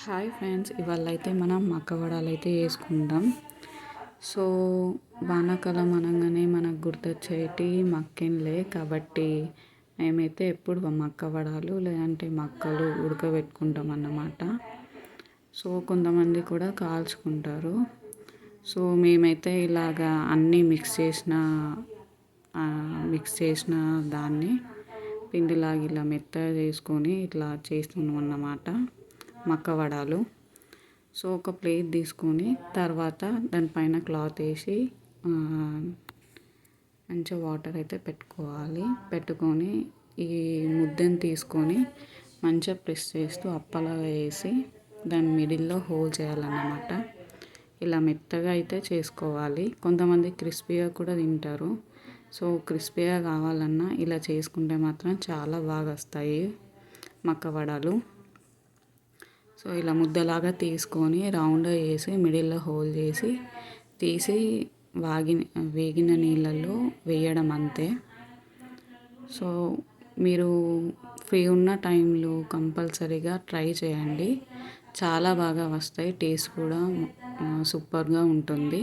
Hi friends, ఇవాళ అయితే మనం మక్క వడలు అయితే వేసుకుంటాం. సో వానాకాలం అనగానే మనకు గుర్తొచ్చేటి మక్కెన్లే కాబట్టి మేమైతే ఎప్పుడు మక్క వడలు లేదంటే మక్కలు ఉడకబెట్టుకుంటాం అన్నమాట. సో కొంతమంది కూడా కాల్చుకుంటారు. సో మేమైతే ఇలాగా అన్నీ మిక్స్ చేసిన దాన్ని పిండిలాగా ఇలా మెత్తగా చేసుకొని ఇట్లా చేస్తున్నాం అన్నమాట మక్క వడలు. సో ఒక ప్లేట్ తీసుకొని తర్వాత దానిపైన క్లాత్ వేసి మంచిగా వాటర్ అయితే పెట్టుకొని ఈ ముద్దను తీసుకొని మంచిగా ప్రెస్ చేస్తూ అప్పలాగా వేసి దాని మిడిల్లో హోల్ చేయాలన్నమాట. ఇలా మెత్తగా అయితే చేసుకోవాలి. కొంతమంది క్రిస్పీగా కూడా తింటారు. సో క్రిస్పీగా కావాలన్నా ఇలా చేసుకుంటే మాత్రం చాలా బాగా వస్తాయి మక్క వడలు. సో ఇలా ముద్దలాగా తీసుకొని రౌండ్గా వేసి మిడిల్లో హోల్ చేసి తీసి వేగిన నీళ్ళల్లో వేయడం అంతే. సో మీరు ఫ్రీ ఉన్న టైంలో కంపల్సరీగా ట్రై చేయండి. చాలా బాగా వస్తాయి. టేస్ట్ కూడా సూపర్గా ఉంటుంది.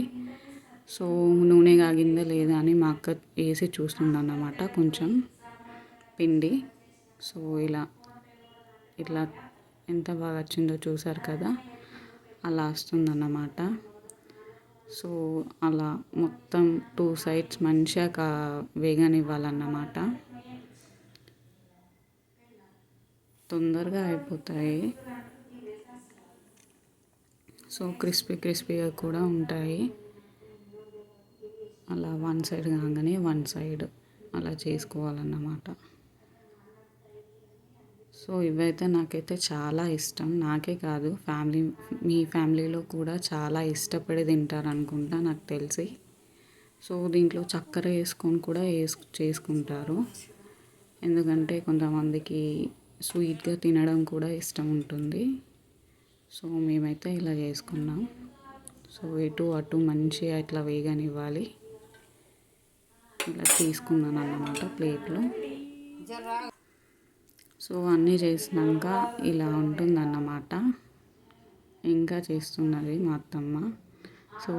సో నూనె కాగిందా లేదా అని మా అక్క వేసి చూస్తుంది అన్నమాట కొంచెం పిండి. సో ఇట్లా ఎంత బాగా వచ్చిందో చూసారు కదా, అలా వస్తుందన్నమాట. సో అలా మొత్తం 2 సైడ్స్ మంచిగా వేగనివ్వాలన్నమాట. తొందరగా అయిపోతాయి. సో క్రిస్పీగా కూడా ఉంటాయి. అలా 1 సైడ్ కాగానే 1 సైడ్ అలా చేసుకోవాలన్నమాట. సో ఇవైతే నాకైతే చాలా ఇష్టం. నాకే కాదు, మీ ఫ్యామిలీలో కూడా చాలా ఇష్టపడి తింటారు అనుకుంటా నాకు తెలిసి. సో దీంట్లో చక్కెర వేసుకొని కూడా చేసుకుంటారు. ఎందుకంటే కొంతమందికి స్వీట్గా తినడం కూడా ఇష్టం ఉంటుంది. సో మేమైతే ఇలా చేసుకున్నాం. సో ఇటు అటు మంచిగా ఇట్లా వేగనివ్వాలి. ఇలా తీసుకున్నాను అన్నమాట ప్లేట్లో. సో అన్నీ చేసినాక ఇలా ఉంటుందన్నమాట. ఇంకా చేస్తున్నది మా అత్తమ్మ. సో